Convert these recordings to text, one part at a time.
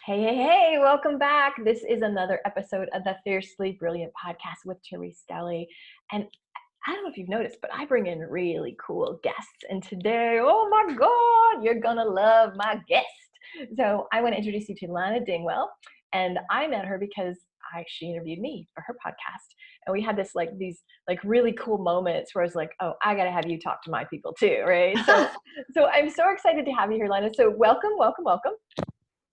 Hey, hey, hey, welcome back. This is another episode of the Fiercely Brilliant podcast with Therese Stelly. And I don't know if you've noticed, but I bring in really cool guests. And today, oh my God, you're going to love my guest. So I want to introduce you to Lana Dingwall. And I met her because she interviewed me for her podcast. And we had these really cool moments where I was like, oh, I got to have you talk to my people too, right? So I'm so excited to have you here, Lana. So welcome.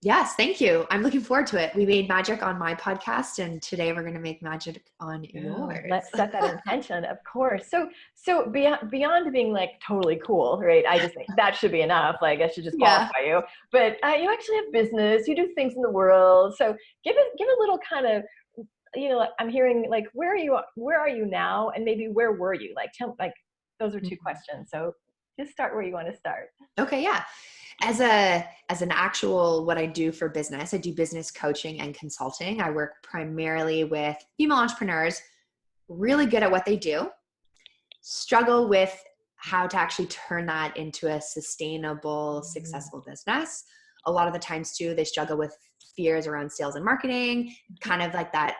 Yes, thank you. I'm looking forward to it. We made magic on my podcast, and today we're going to make magic on yours. Let's set that intention, of course. So beyond being like totally cool, right? I just think that should be enough. Like I should just qualify you. But you actually have business. You do things in the world. So give a little kind of, I'm hearing like where are you now, and maybe where were you? Like those are two questions. So just start where you want to start. Okay, yeah. As an actual what I do for business, I do business coaching and consulting. I work primarily with female entrepreneurs, really good at what they do, struggle with how to actually turn that into a sustainable, successful business. A lot of the times too, they struggle with fears around sales and marketing, kind of like that.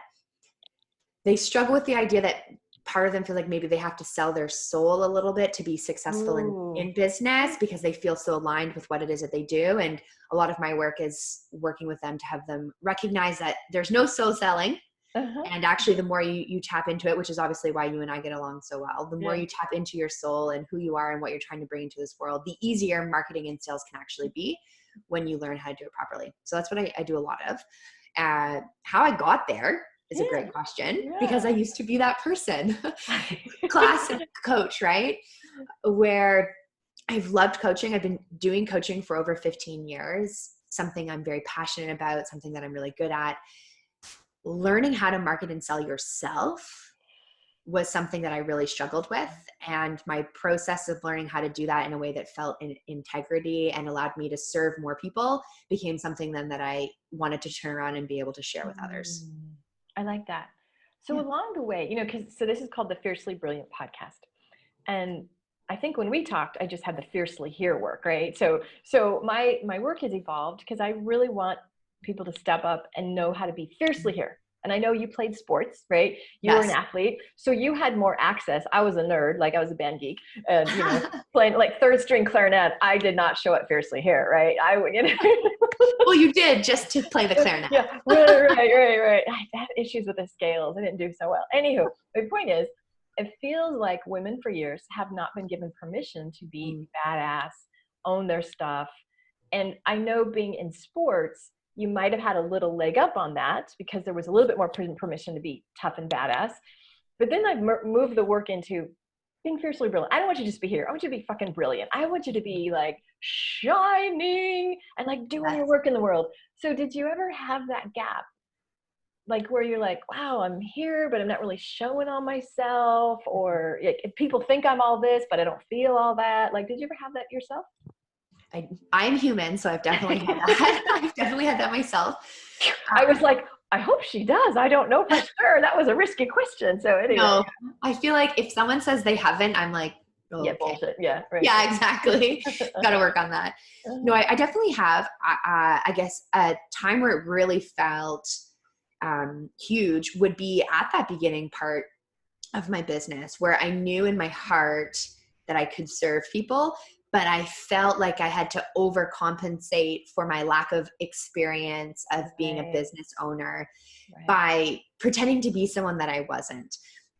They struggle with the idea that part of them feel like maybe they have to sell their soul a little bit to be successful in business because they feel so aligned with what it is that they do. And a lot of my work is working with them to have them recognize that there's no soul selling. And actually the more you tap into it, which is obviously why you and I get along so well, the more you tap into your soul and who you are and what you're trying to bring into this world, the easier marketing and sales can actually be when you learn how to do it properly. So that's what I do a lot of. How I got there is a great question because I used to be that person, classic coach, right? Where I've loved coaching. I've been doing coaching for over 15 years, something I'm very passionate about, something that I'm really good at. Learning how to market and sell yourself was something that I really struggled with. And my process of learning how to do that in a way that felt in integrity and allowed me to serve more people became something then that I wanted to turn around and be able to share with others. I like that. So along the way, so this is called the Fiercely Brilliant podcast. And I think when we talked, I just had the Fiercely Here work, right? So my work has evolved because I really want people to step up and know how to be fiercely here. And I know you played sports, right? You were an athlete. So you had more access. I was a nerd, like I was a band geek and, playing like third string clarinet. I did not show up fiercely here, right? I would, Well, you did just to play the clarinet. Yeah, right. I had issues with the scales. I didn't do so well. Anywho, the point is, it feels like women for years have not been given permission to be badass, own their stuff. And I know being in sports, you might have had a little leg up on that because there was a little bit more permission to be tough and badass. But then I've moved the work into being fiercely brilliant. I don't want you to just be here. I want you to be fucking brilliant. I want you to be like shining and like doing your work in the world. So did you ever have that gap? Like where you're like, wow, I'm here, but I'm not really showing on myself, or like, people think I'm all this, but I don't feel all that. Like, did you ever have that yourself? I'm human, so I've definitely had that. I've definitely had that myself. I was like, I hope she does. I don't know for sure. That was a risky question. So anyway. No, I feel like if someone says they haven't, I'm like, oh, yeah, bullshit. Yeah, right. Yeah, exactly. Got to work on that. No, I definitely have. I guess a time where it really felt huge would be at that beginning part of my business where I knew in my heart that I could serve people, but I felt like I had to overcompensate for my lack of experience of being a business owner by pretending to be someone that I wasn't.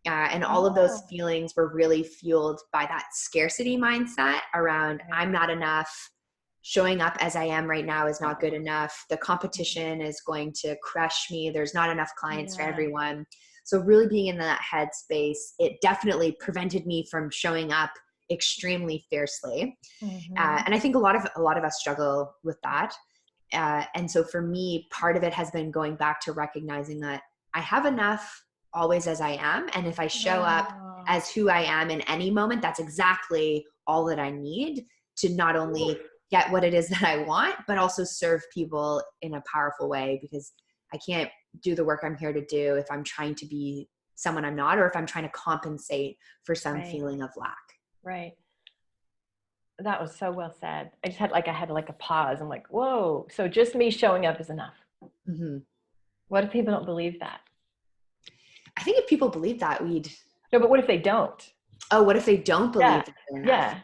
And all of those feelings were really fueled by that scarcity mindset around I'm not enough. Showing up as I am right now is not good enough. The competition is going to crush me. There's not enough clients for everyone. So really being in that headspace, it definitely prevented me from showing up extremely fiercely. And I think a lot of us struggle with that. And so for me, part of it has been going back to recognizing that I have enough always as I am. And if I show up as who I am in any moment, that's exactly all that I need to not only get what it is that I want, but also serve people in a powerful way, because I can't do the work I'm here to do if I'm trying to be someone I'm not, or if I'm trying to compensate for some feeling of lack. Right. that was so well said. I had like a pause. I'm like, whoa. So just me showing up is enough. Mm-hmm. What if people don't believe that? I think if people believe that, we'd. No, but what if they don't? Oh, what if they don't Yeah. believe that they're enough? Yeah.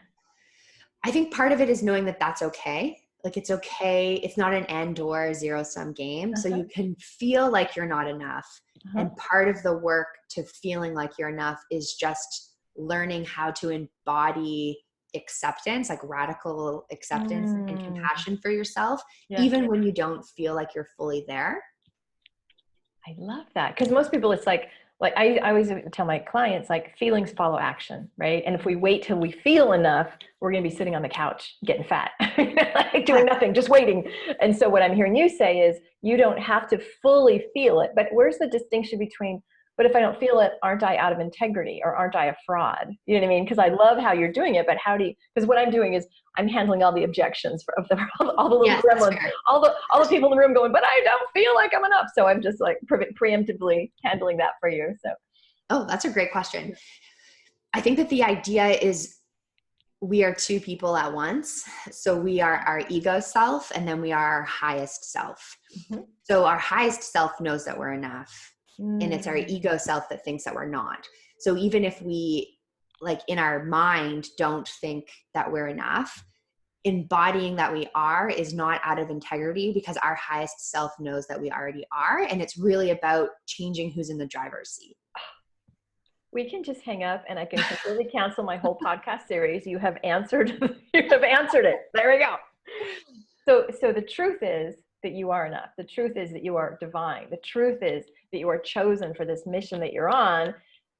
I think part of it is knowing that that's okay. Like it's okay. It's not an and or zero-sum game. So Uh-huh. you can feel like you're not enough. Uh-huh. And part of the work to feeling like you're enough is just learning how to embody acceptance, like radical acceptance and Mm. compassion for yourself, Yes. even when you don't feel like you're fully there. I love that. Because most people, it's like I always tell my clients, like feelings follow action, right? And if we wait till we feel enough, we're going to be sitting on the couch getting fat, like doing nothing, just waiting. And so what I'm hearing you say is you don't have to fully feel it, but where's the distinction between, but if I don't feel it, aren't I out of integrity or aren't I a fraud? You know what I mean? Because I love how you're doing it, but how do you, because what I'm doing is I'm handling all the objections of the, all the little Yes, that's gremlins, fair. all the people in the room going, but I don't feel like I'm enough. So I'm just like preemptively handling that for you. So Oh, that's a great question. I think that the idea is we are two people at once. So we are our ego self and then we are our highest self. mm-hmm. So our highest self knows that we're enough. And it's our Mm. ego self that thinks that we're not. So even if we, like in our mind, don't think that we're enough, embodying that we are is not out of integrity because our highest self knows that we already are. And it's really about changing who's in the driver's seat. We can just hang up and I can completely cancel my whole podcast series. You have answered, you have answered it. There we go. So the truth is that you are enough. The truth is that you are divine. The truth is that you are chosen for this mission that you're on.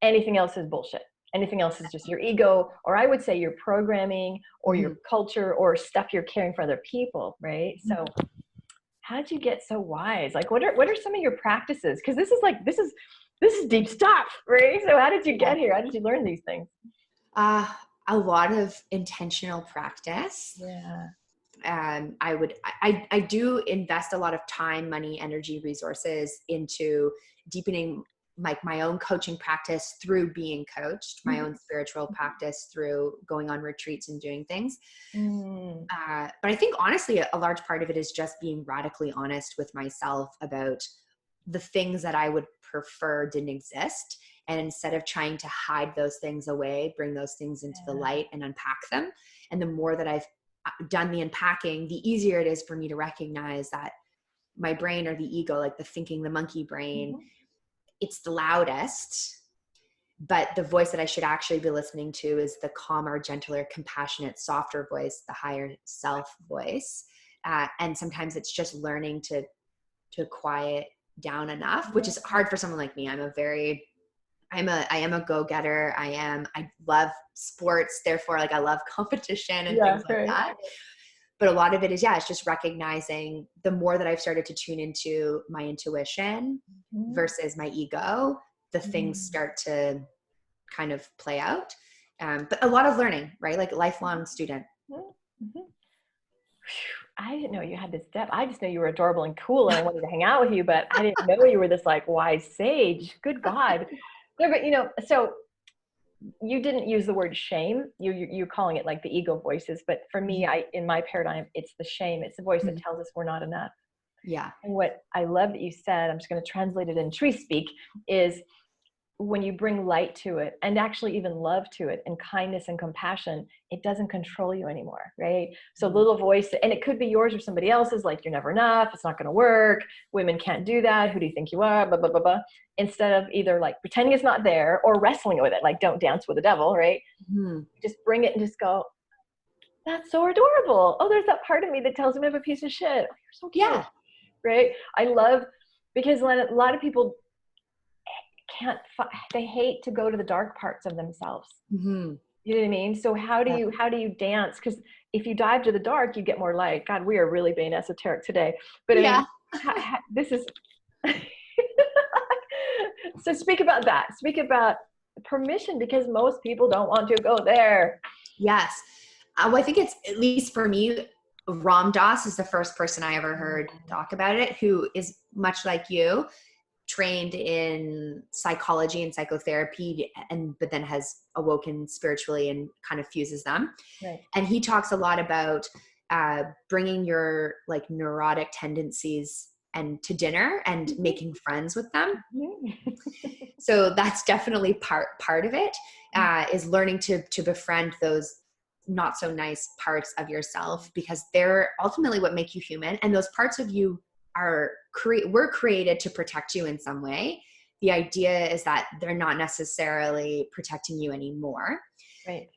Anything else is bullshit. Anything else is just your ego, or I would say your programming or your culture or stuff you're carrying for other people, right? So how did you get so wise? Like what are some of your practices? Because this is deep stuff, right? So how did you get here? How did you learn these things? A lot of intentional practice. Yeah. I do invest a lot of time, money, energy, resources into deepening like my own coaching practice through being coached, my own spiritual practice through going on retreats and doing things. But I think honestly, a large part of it is just being radically honest with myself about the things that I would prefer didn't exist. And instead of trying to hide those things away, bring those things into the light and unpack them. And the more that I've done the unpacking, the easier it is for me to recognize that my brain or the ego, like the thinking, the monkey brain, it's the loudest, but the voice that I should actually be listening to is the calmer, gentler, compassionate, softer voice, the higher self voice. And sometimes it's just learning to quiet down enough, which is hard for someone like me. I am a go-getter. I love sports. Therefore, like I love competition and things like that. But a lot of it is, it's just recognizing the more that I've started to tune into my intuition versus my ego, the things start to kind of play out. But a lot of learning, right? Like a lifelong student. I didn't know you had this depth. I just knew you were adorable and cool and I wanted to hang out with you, but I didn't know you were this like wise sage. Good God. No, but so you didn't use the word shame. You're calling it like the ego voices. But for me, in my paradigm, it's the shame. It's the voice that tells us we're not enough. Yeah. And what I love that you said, I'm just going to translate it in tree speak, is when you bring light to it and actually even love to it and kindness and compassion, it doesn't control you anymore, right? So little voice, and it could be yours or somebody else's, like you're never enough, it's not going to work, women can't do that, who do you think you are, blah, blah, blah, blah. Instead of either like pretending it's not there or wrestling with it, like don't dance with the devil, right? Just bring it and just go, that's so adorable. Oh, there's that part of me that tells me I'm a piece of shit. Oh, you're so cute. Yeah. Right? I love, because a lot of people they hate to go to the dark parts of themselves. You know what I mean? So how do you dance? Because if you dive to the dark, you get more light. God, we are really being esoteric today. But I mean, this is, so speak about that. Speak about permission, because most people don't want to go there. Yes. Well, I think it's, at least for me, Ram Dass is the first person I ever heard talk about it, who is much like you. trained in psychology and psychotherapy, but then has awoken spiritually and kind of fuses them. Right. And he talks a lot about bringing your like neurotic tendencies and to dinner and making friends with them. So that's definitely part of it, is learning to befriend those not so nice parts of yourself, because they're ultimately what make you human. And those parts of you were created to protect you in some way. The idea is that they're not necessarily protecting you anymore. Right.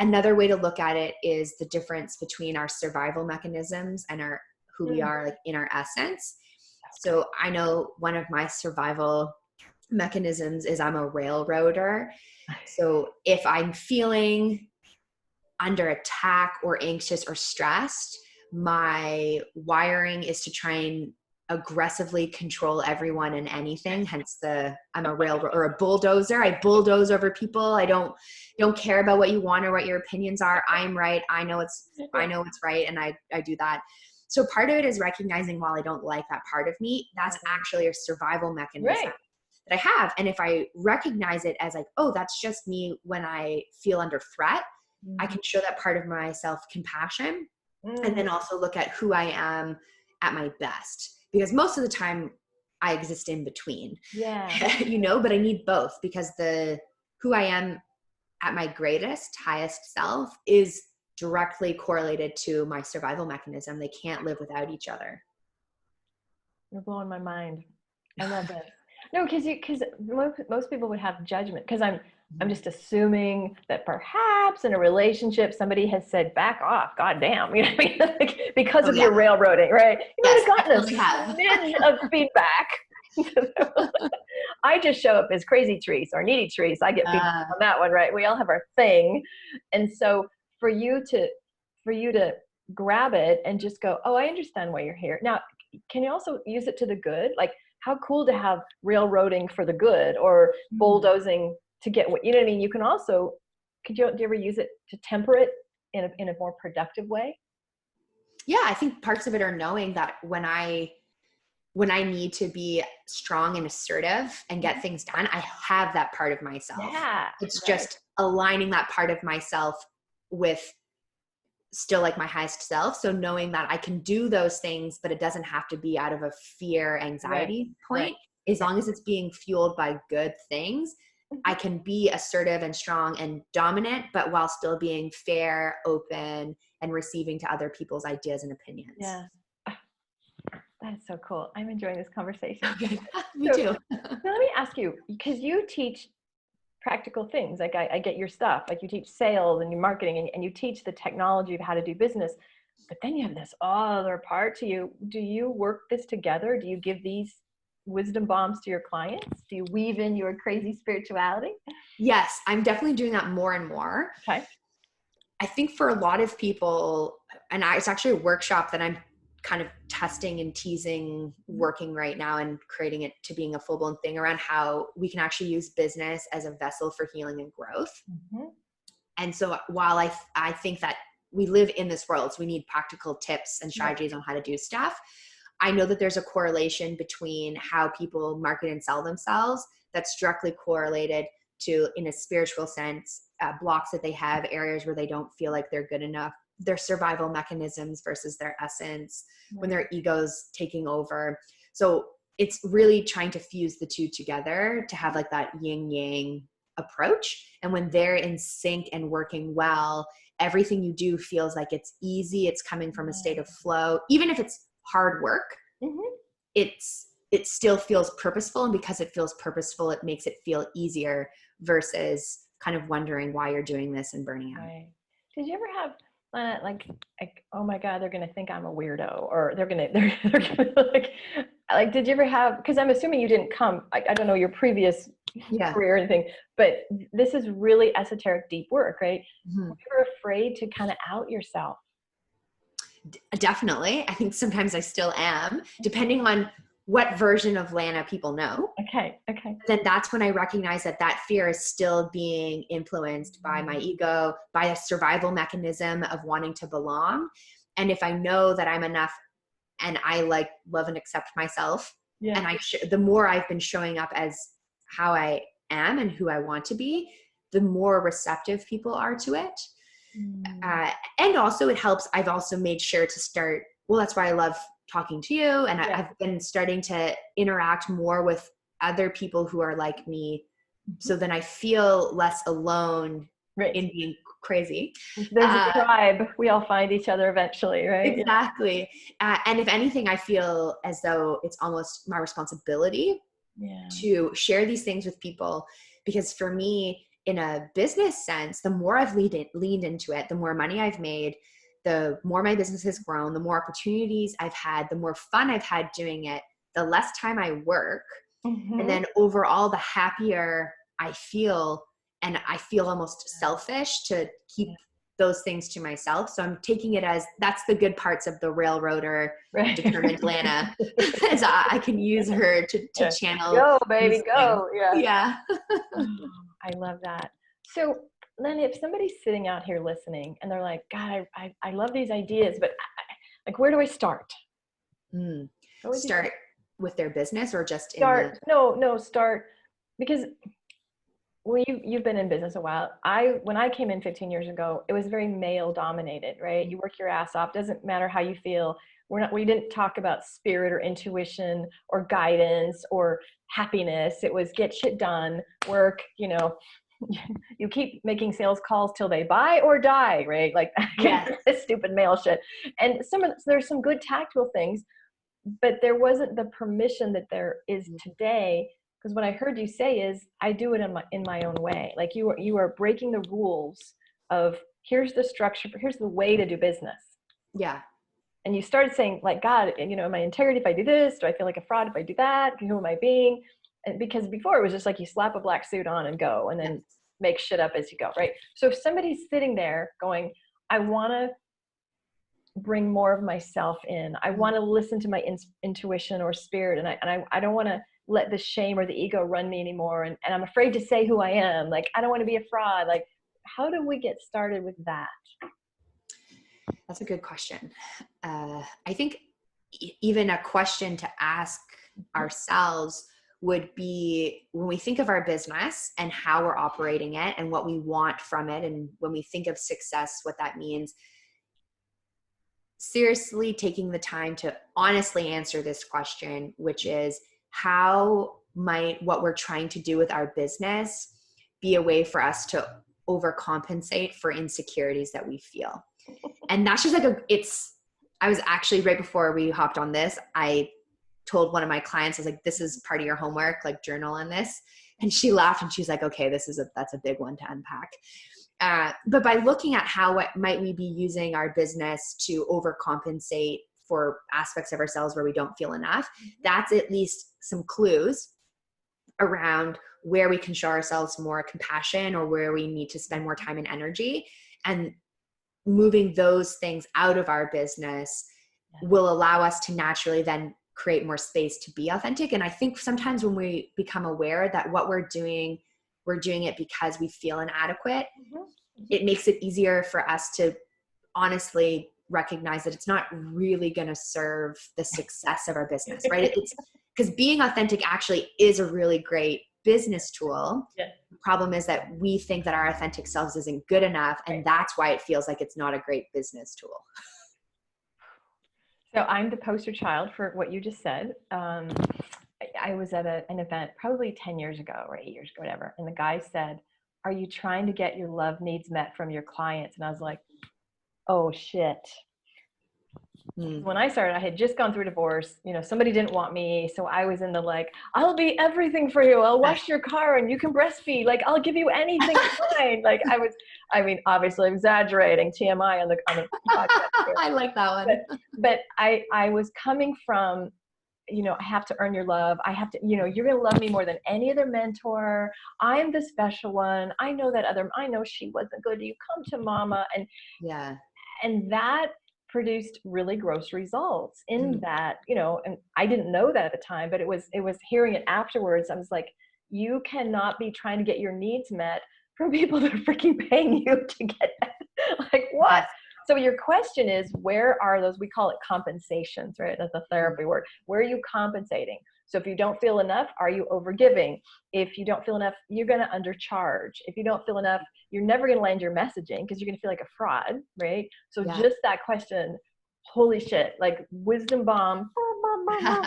Another way to look at it is the difference between our survival mechanisms and who we are, like in our essence. So I know one of my survival mechanisms is I'm a railroader. So if I'm feeling under attack or anxious or stressed, my wiring is to try and aggressively control everyone and anything. Hence I'm a railroad or a bulldozer. I bulldoze over people. I don't care about what you want or what your opinions are. I'm right. I know it's right. And I do that. So part of it is recognizing, while I don't like that part of me, that's actually a survival mechanism that I have. And if I recognize it as like, oh, that's just me when I feel under threat, I can show that part of myself compassion, and then also look at who I am at my best, because most of the time I exist in between, but I need both, because who I am at my greatest, highest self is directly correlated to my survival mechanism. They can't live without each other. You're blowing my mind. I love this. No, because most people would have judgment, because I'm just assuming that perhaps in a relationship somebody has said, back off, goddamn, you know what I mean? Like, because of your railroading, right? You might have gotten a smidge of feedback. I just show up as crazy Trees or needy Trees. I get feedback on that one, right? We all have our thing. And so for you to grab it and just go, oh, I understand why you're here. Now, can you also use it to the good? Like, how cool to have railroading for the good, or bulldozing to get what, you know what I mean? You can also, do you ever use it to temper it in a more productive way? Yeah, I think parts of it are knowing that when I need to be strong and assertive and get things done, I have that part of myself. Yeah, it's just aligning that part of myself with still like my highest self. So knowing that I can do those things, but it doesn't have to be out of a fear, anxiety point. As long as it's being fueled by good things, I can be assertive and strong and dominant, but while still being fair, open, and receiving to other people's ideas and opinions. Yeah. That is so cool. I'm enjoying this conversation. Me too. So let me ask you, because you teach practical things, like I get your stuff, like you teach sales and your marketing, and you teach the technology of how to do business, but then you have this other part to you. Do you work this together? Do you give these wisdom bombs to your clients? Do you weave in your crazy spirituality? Yes, I'm definitely doing that more and more. Okay. I think for a lot of people, it's actually a workshop that I'm kind of testing and teasing, working right now, and creating it to being a full-blown thing around how we can actually use business as a vessel for healing and growth. And so while I think that we live in this world, so we need practical tips and strategies on how to do stuff, I know that there's a correlation between how people market and sell themselves that's directly correlated to, in a spiritual sense, blocks that they have, areas where they don't feel like they're good enough, their survival mechanisms versus their essence, when their ego's taking over. So it's really trying to fuse the two together to have like that yin yang approach. And when they're in sync and working well, everything you do feels like it's easy. It's coming from a state of flow. Even if it's hard work, it still feels purposeful. And because it feels purposeful, it makes it feel easier versus kind of wondering why you're doing this and burning out. Right. Did you ever have like, oh my God, they're going to think I'm a weirdo, or they're gonna like, did you ever have, because I'm assuming you didn't come, I don't know your previous career or anything, but this is really esoteric, deep work, right? Were you ever afraid to kind of out yourself? Definitely. I think sometimes I still am, depending on what version of Lana people know. Okay. Then that's when I recognize that fear is still being influenced by my ego, by a survival mechanism of wanting to belong. And if I know that I'm enough and I like love and accept myself Yeah. And the more I've been showing up as how I am and who I want to be, the more receptive people are to it. And also it helps. I've also made sure to start, well, that's why I love talking to you. And I've been starting to interact more with other people who are like me. So then I feel less alone in being crazy. There's a tribe. We all find each other eventually, right? Exactly. And if anything, I feel as though it's almost my responsibility to share these things with people, because for me, in a business sense, the more I've leaned into it, the more money I've made, the more my business has grown, the more opportunities I've had, the more fun I've had doing it, the less time I work. And then overall, the happier I feel. And I feel almost selfish to keep those things to myself. So I'm taking it as that's the good parts of the railroader, determined Lana. As I can use her to channel. Go, baby, go. Yeah. I love that. So, Lana, if somebody's sitting out here listening and they're like, God, I love these ideas, but like, where do I start? Start with their business or just start? Start, because well, you've been in business a while. When I came in 15 years ago, it was very male dominated, right? You work your ass off. Doesn't matter how you feel. We didn't talk about spirit or intuition or guidance or happiness. It was get shit done, work, you keep making sales calls till they buy or die, right? Like this stupid male shit. And there's some good tactile things, but there wasn't the permission that there is today. Because what I heard you say is, I do it in my own way. Like you are breaking the rules of here's the structure, here's the way to do business. Yeah. And you started saying, like, God, my integrity, if I do this, do I feel like a fraud if I do that? Who am I being? And because before it was just like you slap a black suit on and go, and then make shit up as you go, right? So if somebody's sitting there going, I want to bring more of myself in, I want to listen to my intuition or spirit, and I don't want to let the shame or the ego run me anymore, and I'm afraid to say who I am, like I don't want to be a fraud, like how do we get started with that? That's a good question. I think even a question to ask ourselves would be, when we think of our business and how we're operating it and what we want from it, and when we think of success, what that means, seriously taking the time to honestly answer this question, which is, how might what we're trying to do with our business be a way for us to overcompensate for insecurities that we feel? And that's just like I was actually, right before we hopped on this, I told one of my clients, I was like, this is part of your homework, like journal on this. And she laughed and she's like, okay, that's a big one to unpack. But by looking at what might we be using our business to overcompensate for aspects of ourselves where we don't feel enough, that's at least some clues around where we can show ourselves more compassion or where we need to spend more time and energy. And moving those things out of our business will allow us to naturally then create more space to be authentic. And I think sometimes when we become aware that what we're doing it because we feel inadequate, it makes it easier for us to honestly recognize that it's not really going to serve the success of our business, right? It's because being authentic actually is a really great business tool. The problem is that we think that our authentic selves isn't good enough, and that's why it feels like it's not a great business tool. So I'm the poster child for what you just said. I was at an event probably 10 years ago or 8 years ago, whatever. And the guy said, are you trying to get your love needs met from your clients? And I was like, oh shit. When I started, I had just gone through a divorce. Somebody didn't want me. So I was in the like, I'll be everything for you. I'll wash your car and you can breastfeed. Like, I'll give you anything fine. Like obviously exaggerating, TMI on the podcast. I like that one. But I was coming from, I have to earn your love. I have to, you're going to love me more than any other mentor. I'm the special one. I know she wasn't good. You come to mama. And that produced really gross results in that, and I didn't know that at the time, but it was hearing it afterwards. I was like, you cannot be trying to get your needs met from people that are freaking paying you to get like what? So your question is, where are those, we call it compensations, right? That's a therapy word. Where are you compensating? So if you don't feel enough, are you overgiving? If you don't feel enough, you're going to undercharge. If you don't feel enough, you're never going to land your messaging because you're going to feel like a fraud, right? So just that question, holy shit, like wisdom bomb,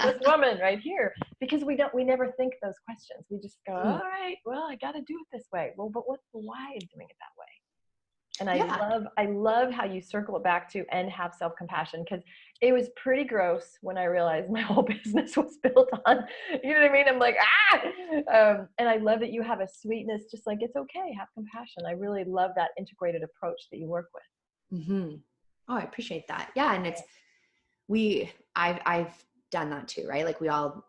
this woman right here, because we never think those questions. We just go, all right, well, I got to do it this way. Well, but what's the why of doing it that way? And I love how you circle it back to and have self-compassion, because it was pretty gross when I realized my whole business was built on, you know what I mean? I'm like, and I love that you have a sweetness, just like, it's okay, have compassion. I really love that integrated approach that you work with. Mm-hmm. Oh, I appreciate that. Yeah. And I've done that too, right? Like we all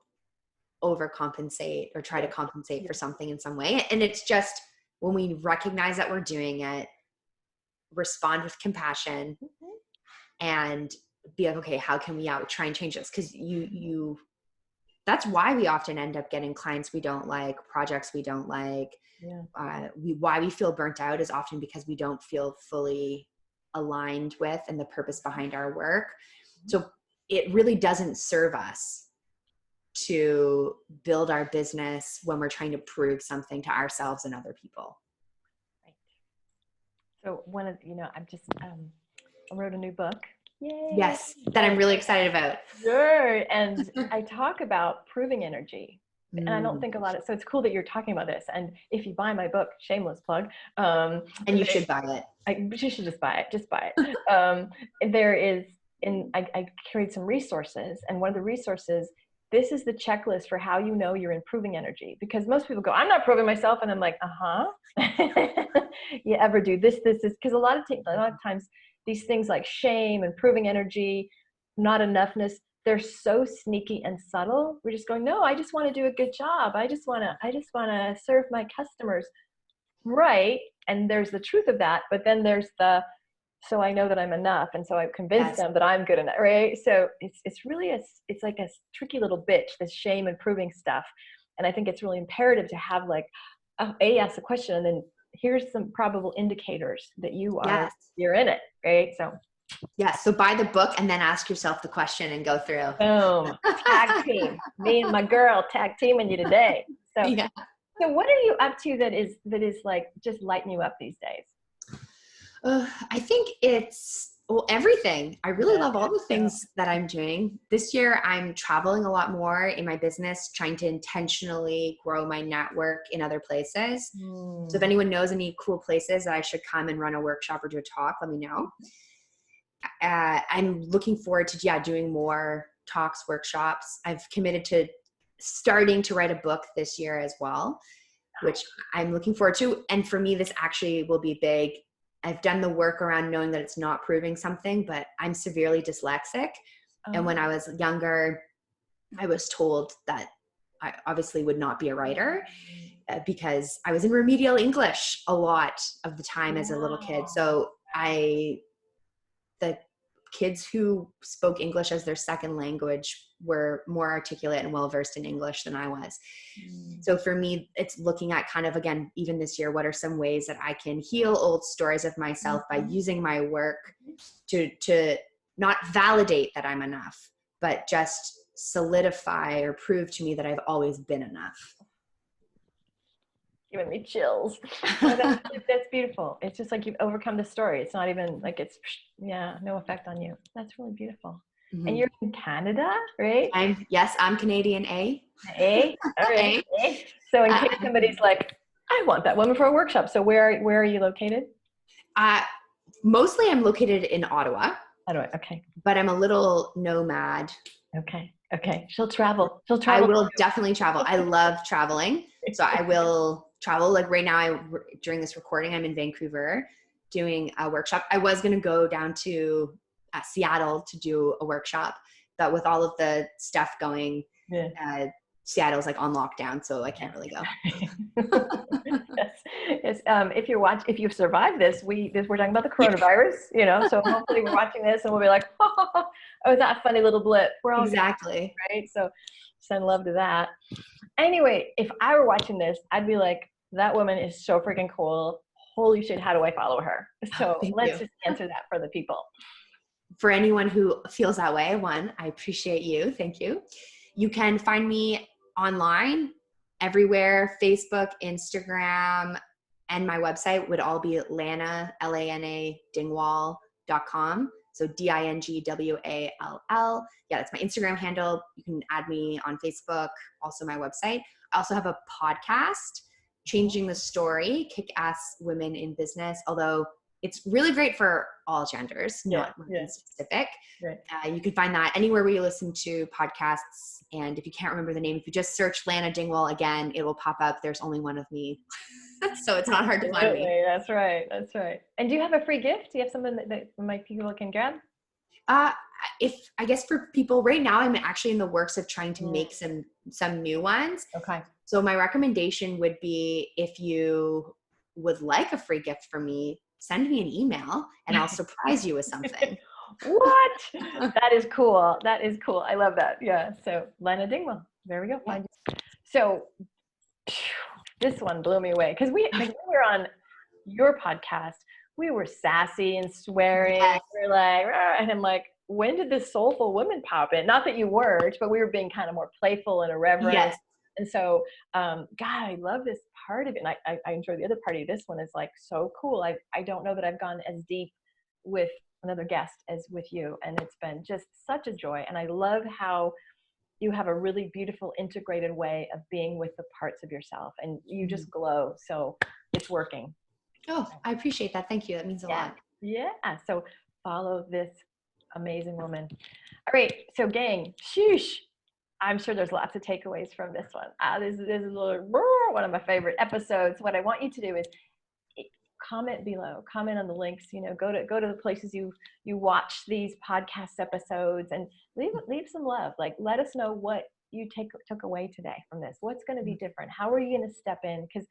overcompensate or try to compensate for something in some way. And it's just when we recognize that we're doing it, respond with compassion and be like, okay, how can we try and change this? Because that's why we often end up getting clients we don't like, projects we don't like. Why we feel burnt out is often because we don't feel fully aligned with and the purpose behind our work. So it really doesn't serve us to build our business when we're trying to prove something to ourselves and other people. So I wrote a new book. Yay. Yes, that I'm really excited about. Sure. And I talk about proving energy. And I don't think so it's cool that you're talking about this. And if you buy my book, shameless plug. And you should buy it. You should just buy it. Just buy it. I create some resources. And one of the resources, this is the checklist for how you know you're improving energy. Because most people go, I'm not proving myself. And I'm like, you ever do this, because a lot of times these things like shame, improving energy, not enoughness, they're so sneaky and subtle. We're just going, no, I just want to do a good job. I just want to serve my customers. Right. And there's the truth of that. But then there's so I know that I'm enough. And so I've convinced them that I'm good enough. Right. So it's really, it's like a tricky little bitch, this shame improving stuff. And I think it's really imperative to have ask the question, and then here's some probable indicators that you're in it. Right. So buy the book and then ask yourself the question and go through. Boom. Tag team. Me and my girl tag teaming you today. So what are you up to that is like just lighting you up these days? I think it's everything. I really love all the things that I'm doing. This year, I'm traveling a lot more in my business, trying to intentionally grow my network in other places. So if anyone knows any cool places that I should come and run a workshop or do a talk, let me know. I'm looking forward to doing more talks, workshops. I've committed to starting to write a book this year as well, which I'm looking forward to. And for me, this actually will be big. I've done the work around knowing that it's not proving something, but I'm severely dyslexic. And when I was younger, I was told that I obviously would not be a writer because I was in remedial English a lot of the time as a little kid. So the kids who spoke English as their second language were more articulate and well-versed in English than I was. So for me, it's looking at kind of, again, even this year, what are some ways that I can heal old stories of myself by using my work to not validate that I'm enough, but just solidify or prove to me that I've always been enough. Giving me chills. That's beautiful. It's just like you've overcome the story. It's not even like no effect on you. That's really beautiful. And you're in Canada, right? I'm Canadian. A. All right. A. So in case somebody's like, I want that woman for a workshop. So where are you located? Mostly I'm located in Ottawa. Okay. But I'm a little nomad. Okay. She'll travel. I will definitely travel. I love traveling. So I will travel. Like right now, during this recording, I'm in Vancouver doing a workshop. I was going to go down to Seattle to do a workshop, but with all of the stuff going, Seattle's like on lockdown, so I can't really go. Yes. If you've survived this, we're talking about the coronavirus, so hopefully we're watching this and we'll be like, oh, that funny little blip. We're all exactly good, right? So send love to that. Anyway, if I were watching this, I'd be like, that woman is so freaking cool. holy shit, how do I follow her? Oh, So thank let's you. just answer that for the people. For anyone who feels that way, one, I appreciate you. Thank you. You can find me online everywhere, Facebook, Instagram, and my website would all be Lana, Lana, Dingwall.com. So Dingwall. Yeah, that's my Instagram handle. You can add me on Facebook, also my website. I also have a podcast, Changing the Story, Kick-Ass Women in Business, although it's really great for all genders, not women specific. Right. You can find that anywhere where you listen to podcasts. And if you can't remember the name, if you just search Lana Dingwall again, it will pop up. There's only one of me. So it's not hard to find me. That's right. That's right. And do you have a free gift? Do you have something that my people can grab? If I guess for people right now, I'm actually in the works of trying to make some new ones. Okay. So my recommendation would be, if you would like a free gift from me, send me an email and I'll surprise you with something. What? That is cool. That is cool. I love that. Yeah. So Lana Dingwall. There we go. Find you. So this one blew me away because when we were on your podcast, we were sassy and swearing. Yes. We were like, and I'm like, when did this soulful woman pop in? Not that you weren't, but we were being kind of more playful and irreverent. Yes. And so, God, I love this part of it. And I enjoy the other part of this one. Is like so cool. I don't know that I've gone as deep with another guest as with you. And it's been just such a joy. And I love how you have a really beautiful integrated way of being with the parts of yourself, and you just glow. So it's working. Oh, I appreciate that. Thank you. That means a lot. Yeah. So follow this amazing woman. All right. So gang, sheesh. I'm sure there's lots of takeaways from this one. This is one of my favorite episodes. What I want you to do is comment below, comment on the links, go to the places you watch these podcast episodes, and leave some love. Like, let us know what you took away today from this. What's going to be different? How are you going to step in? Because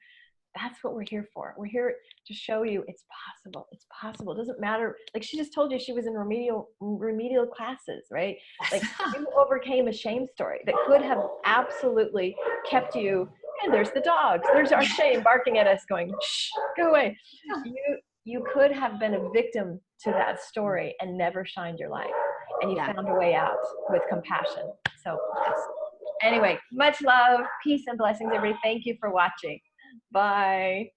that's what we're here for. We're here to show you it's possible. It's possible. It doesn't matter. Like, she just told you she was in remedial classes, right? Like, you overcame a shame story that could have absolutely kept you. And there's the dogs. There's our shame barking at us going, shh, go away. You could have been a victim to that story and never shined your light. And you found a way out with compassion. So anyway, much love, peace, and blessings, everybody. Thank you for watching. Bye.